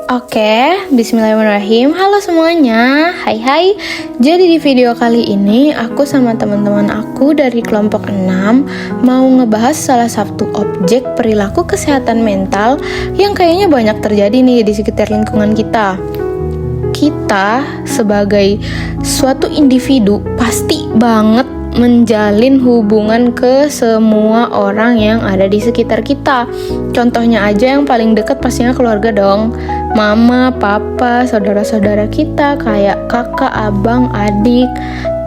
Oke, bismillahirrahmanirrahim. Halo semuanya, hai. Jadi di video kali ini aku sama teman-teman aku dari kelompok 6 mau ngebahas salah satu objek perilaku kesehatan mental yang kayaknya banyak terjadi nih di sekitar lingkungan kita. Kita sebagai suatu individu pasti banget menjalin hubungan ke semua orang yang ada di sekitar kita. Contohnya aja yang paling dekat pastinya keluarga dong. Mama, papa, saudara-saudara kita kayak kakak, abang, adik.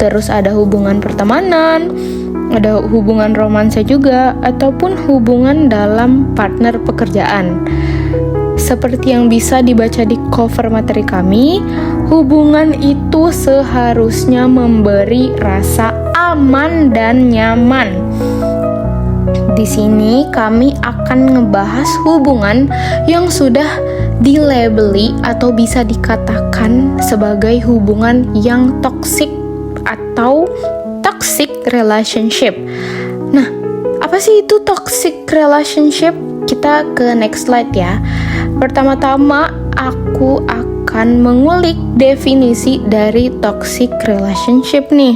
Terus ada hubungan pertemanan, ada hubungan romansa juga, ataupun hubungan dalam partner pekerjaan. Seperti yang bisa dibaca di cover materi kami, hubungan itu seharusnya memberi rasa aman dan nyaman. Di sini kami akan ngebahas hubungan yang sudah dilabeli atau bisa dikatakan sebagai hubungan yang toksik atau toxic relationship. Nah, apa sih itu toxic relationship? Kita ke next slide ya. Pertama-tama aku akan mengulik definisi dari toxic relationship nih.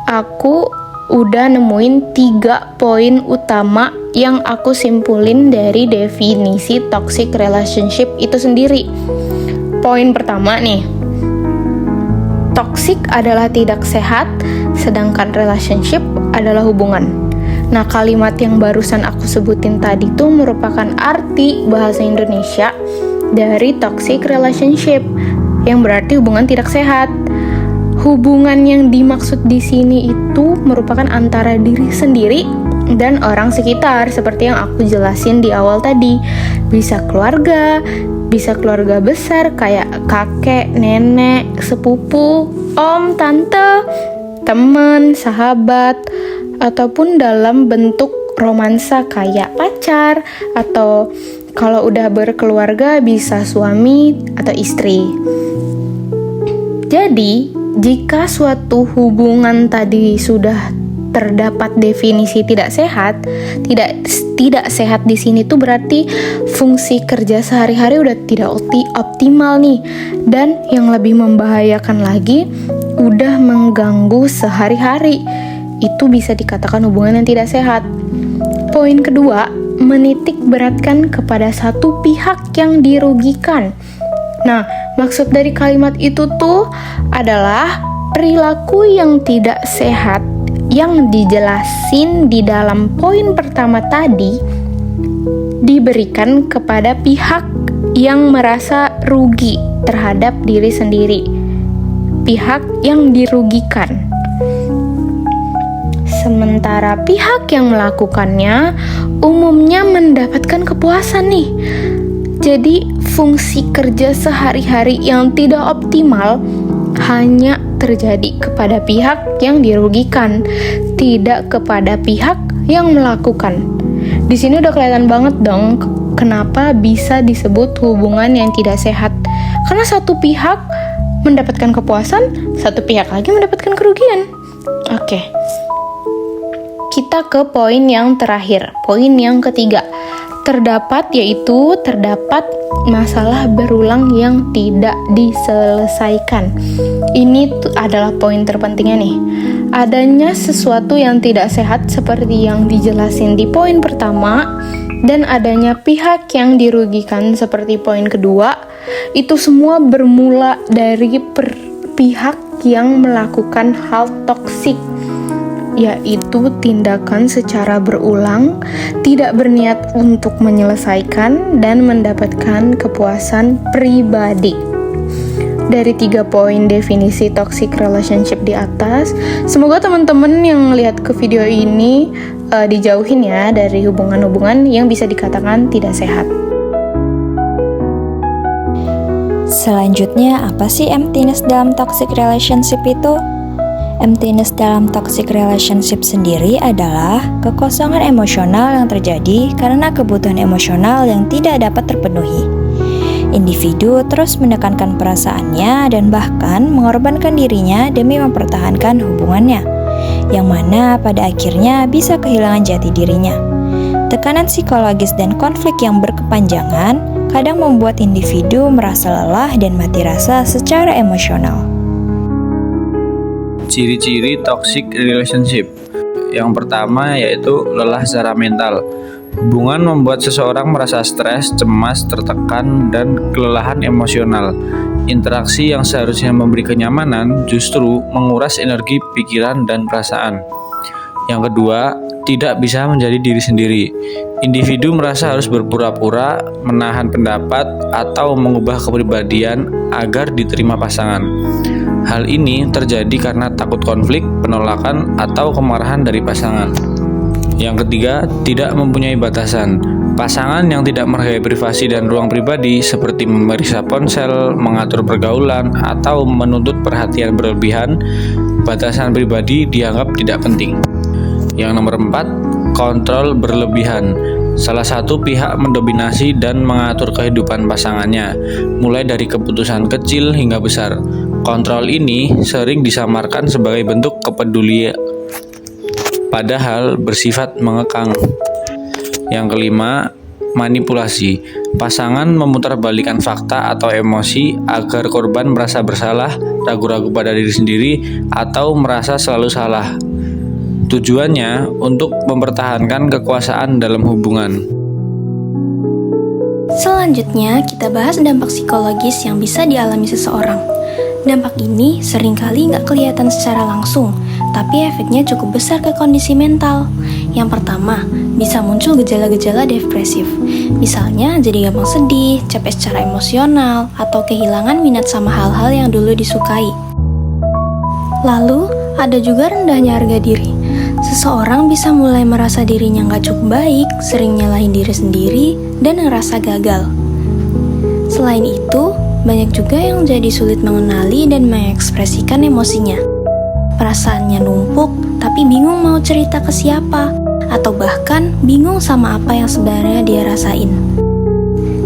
Aku udah nemuin 3 poin utama yang aku simpulin dari definisi toxic relationship itu sendiri. Poin pertama nih, toxic adalah tidak sehat, sedangkan relationship adalah hubungan. Nah, kalimat yang barusan aku sebutin tadi tuh merupakan arti bahasa Indonesia dari toxic relationship, yang berarti hubungan tidak sehat. Hubungan yang dimaksud di sini itu merupakan antara diri sendiri dan orang sekitar, seperti yang aku jelasin di awal tadi. Bisa keluarga besar kayak kakek, nenek, sepupu, om, tante, teman, sahabat, ataupun dalam bentuk romansa kayak pacar, atau kalau udah berkeluarga bisa suami atau istri. Jadi, jika suatu hubungan tadi sudah terdapat definisi tidak sehat di sini tuh berarti fungsi kerja sehari-hari udah tidak optimal nih, dan yang lebih membahayakan lagi udah mengganggu sehari-hari. Itu bisa dikatakan hubungan yang tidak sehat. Poin kedua, menitik beratkan kepada satu pihak yang dirugikan. Nah, maksud dari kalimat itu tuh adalah perilaku yang tidak sehat yang dijelasin di dalam poin pertama tadi diberikan kepada pihak yang merasa rugi terhadap diri sendiri. Pihak yang dirugikan. Sementara pihak yang melakukannya umumnya mendapatkan kepuasan nih. Jadi fungsi kerja sehari-hari yang tidak optimal hanya terjadi kepada pihak yang dirugikan, tidak kepada pihak yang melakukan. Di sini udah kelihatan banget dong kenapa bisa disebut hubungan yang tidak sehat. Karena satu pihak mendapatkan kepuasan, satu pihak lagi mendapatkan kerugian. Oke. Kita ke poin yang terakhir, poin yang ketiga. Terdapat masalah berulang yang tidak diselesaikan. Ini adalah poin terpentingnya nih. Adanya sesuatu yang tidak sehat seperti yang dijelasin di poin pertama, dan adanya pihak yang dirugikan seperti poin kedua, itu semua bermula dari pihak yang melakukan hal toksik, yaitu tindakan secara berulang, tidak berniat untuk menyelesaikan dan mendapatkan kepuasan pribadi. Dari 3 poin definisi toxic relationship di atas, semoga teman-teman yang lihat ke video ini dijauhin ya dari hubungan-hubungan yang bisa dikatakan tidak sehat. Selanjutnya, apa sih emptiness dalam toxic relationship itu? Emptiness dalam toxic relationship sendiri adalah kekosongan emosional yang terjadi karena kebutuhan emosional yang tidak dapat terpenuhi. Individu terus menekankan perasaannya dan bahkan mengorbankan dirinya demi mempertahankan hubungannya, yang mana pada akhirnya bisa kehilangan jati dirinya. Tekanan psikologis dan konflik yang berkepanjangan kadang membuat individu merasa lelah dan mati rasa secara emosional. Ciri-ciri toxic relationship. Yang pertama yaitu lelah secara mental. Hubungan membuat seseorang merasa stres, cemas, tertekan, dan kelelahan emosional. Interaksi yang seharusnya memberi kenyamanan justru menguras energi, pikiran, dan perasaan. Yang kedua, tidak bisa menjadi diri sendiri. Individu merasa harus berpura-pura, menahan pendapat, atau mengubah kepribadian agar diterima pasangan. Hal ini terjadi karena takut konflik, penolakan, atau kemarahan dari pasangan. Yang ketiga, tidak mempunyai batasan. Pasangan yang tidak menghargai privasi dan ruang pribadi seperti memeriksa ponsel, mengatur pergaulan, atau menuntut perhatian berlebihan, batasan pribadi dianggap tidak penting. Yang nomor 4, kontrol berlebihan. Salah satu pihak mendominasi dan mengatur kehidupan pasangannya, mulai dari keputusan kecil hingga besar. Kontrol ini sering disamarkan sebagai bentuk kepedulian, padahal bersifat mengekang. Yang kelima, manipulasi. Pasangan memutarbalikkan fakta atau emosi agar korban merasa bersalah, ragu-ragu pada diri sendiri, atau merasa selalu salah. Tujuannya untuk mempertahankan kekuasaan dalam hubungan. Selanjutnya, kita bahas dampak psikologis yang bisa dialami seseorang. Dampak ini seringkali nggak kelihatan secara langsung, tapi efeknya cukup besar ke kondisi mental. Yang pertama, bisa muncul gejala-gejala depresif. Misalnya, jadi gampang sedih, capek secara emosional, atau kehilangan minat sama hal-hal yang dulu disukai. Lalu, ada juga rendahnya harga diri. Seseorang bisa mulai merasa dirinya nggak cukup baik, sering nyalahin diri sendiri, dan ngerasa gagal. Selain itu, banyak juga yang jadi sulit mengenali dan mengekspresikan emosinya. Perasaannya numpuk, tapi bingung mau cerita ke siapa, atau bahkan bingung sama apa yang sebenarnya dia rasain.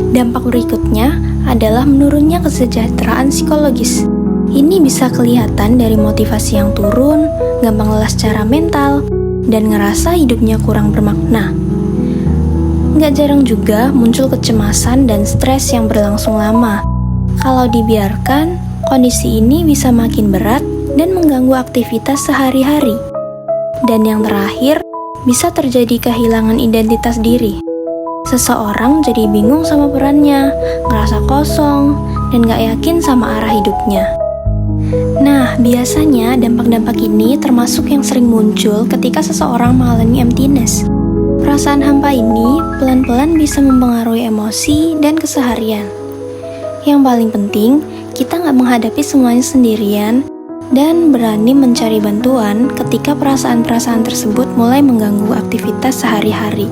Dampak berikutnya adalah menurunnya kesejahteraan psikologis. Ini bisa kelihatan dari motivasi yang turun, gampang lelah secara mental, dan ngerasa hidupnya kurang bermakna. Nggak jarang juga muncul kecemasan dan stres yang berlangsung lama. Kalau dibiarkan, kondisi ini bisa makin berat dan mengganggu aktivitas sehari-hari. Dan yang terakhir, bisa terjadi kehilangan identitas diri. Seseorang jadi bingung sama perannya, ngerasa kosong, dan gak yakin sama arah hidupnya. Nah, biasanya dampak-dampak ini termasuk yang sering muncul ketika seseorang mengalami emptiness. Perasaan hampa ini pelan-pelan bisa mempengaruhi emosi dan keseharian. Yang paling penting, kita nggak menghadapi semuanya sendirian dan berani mencari bantuan ketika perasaan-perasaan tersebut mulai mengganggu aktivitas sehari-hari.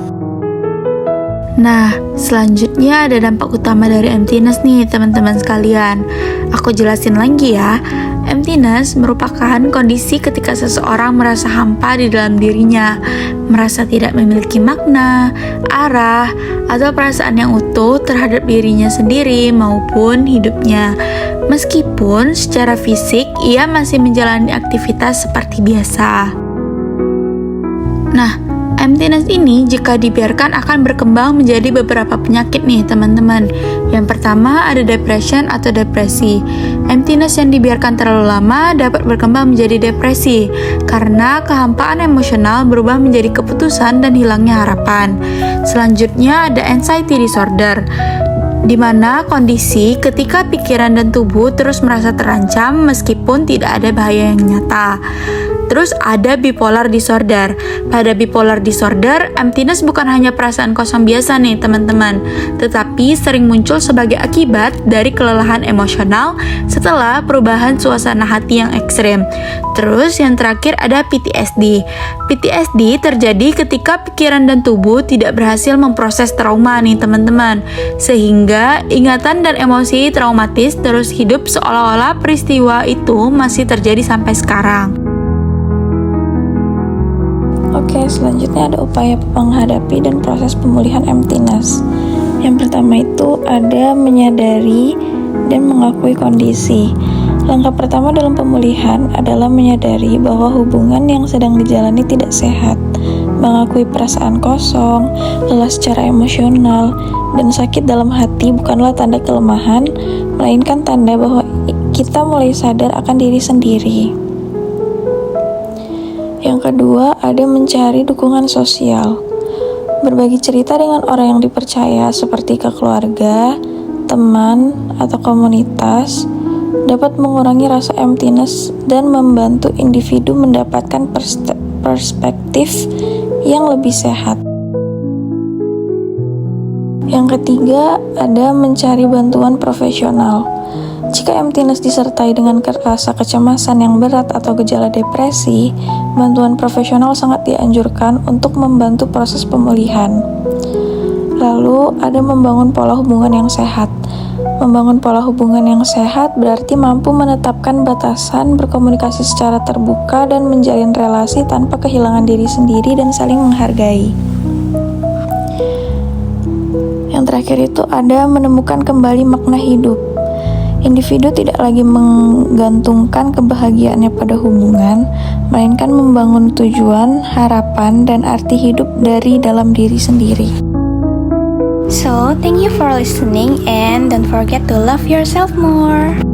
Nah, selanjutnya ada dampak utama dari emptiness nih teman-teman sekalian. Aku jelasin lagi ya. Emptiness merupakan kondisi ketika seseorang merasa hampa di dalam dirinya, merasa tidak memiliki makna, arah, atau perasaan yang utuh terhadap dirinya sendiri maupun hidupnya. Meskipun secara fisik ia masih menjalani aktivitas seperti biasa. Nah, emptiness ini jika dibiarkan akan berkembang menjadi beberapa penyakit nih teman-teman. Yang pertama ada depression atau depresi. Emptiness yang dibiarkan terlalu lama dapat berkembang menjadi depresi karena kehampaan emosional berubah menjadi keputusan dan hilangnya harapan. Selanjutnya ada anxiety disorder, di mana kondisi ketika pikiran dan tubuh terus merasa terancam meskipun tidak ada bahaya yang nyata. Terus ada bipolar disorder. Pada bipolar disorder, emptiness bukan hanya perasaan kosong biasa nih teman-teman, tetapi sering muncul sebagai akibat dari kelelahan emosional setelah perubahan suasana hati yang ekstrem. Terus yang terakhir ada PTSD. PTSD terjadi ketika pikiran dan tubuh tidak berhasil memproses trauma nih teman-teman, sehingga ingatan dan emosi traumatis terus hidup seolah-olah peristiwa itu masih terjadi sampai sekarang. Oke, selanjutnya ada upaya menghadapi dan proses pemulihan emptiness. Yang pertama itu ada menyadari dan mengakui kondisi. Langkah pertama dalam pemulihan adalah menyadari bahwa hubungan yang sedang dijalani tidak sehat, mengakui perasaan kosong, lelah secara emosional, dan sakit dalam hati bukanlah tanda kelemahan, melainkan tanda bahwa kita mulai sadar akan diri sendiri. Yang kedua, ada mencari dukungan sosial. Berbagi cerita dengan orang yang dipercaya seperti ke keluarga, teman, atau komunitas dapat mengurangi rasa emptiness dan membantu individu mendapatkan perspektif yang lebih sehat. Yang ketiga, ada mencari bantuan profesional. Jika emptiness disertai dengan rasa kecemasan yang berat atau gejala depresi, bantuan profesional sangat dianjurkan untuk membantu proses pemulihan. Lalu, ada membangun pola hubungan yang sehat. Membangun pola hubungan yang sehat berarti mampu menetapkan batasan, berkomunikasi secara terbuka, dan menjalin relasi tanpa kehilangan diri sendiri dan saling menghargai. Yang terakhir itu ada menemukan kembali makna hidup. Individu tidak lagi menggantungkan kebahagiaannya pada hubungan, melainkan membangun tujuan, harapan, dan arti hidup dari dalam diri sendiri. So, thank you for listening and don't forget to love yourself more.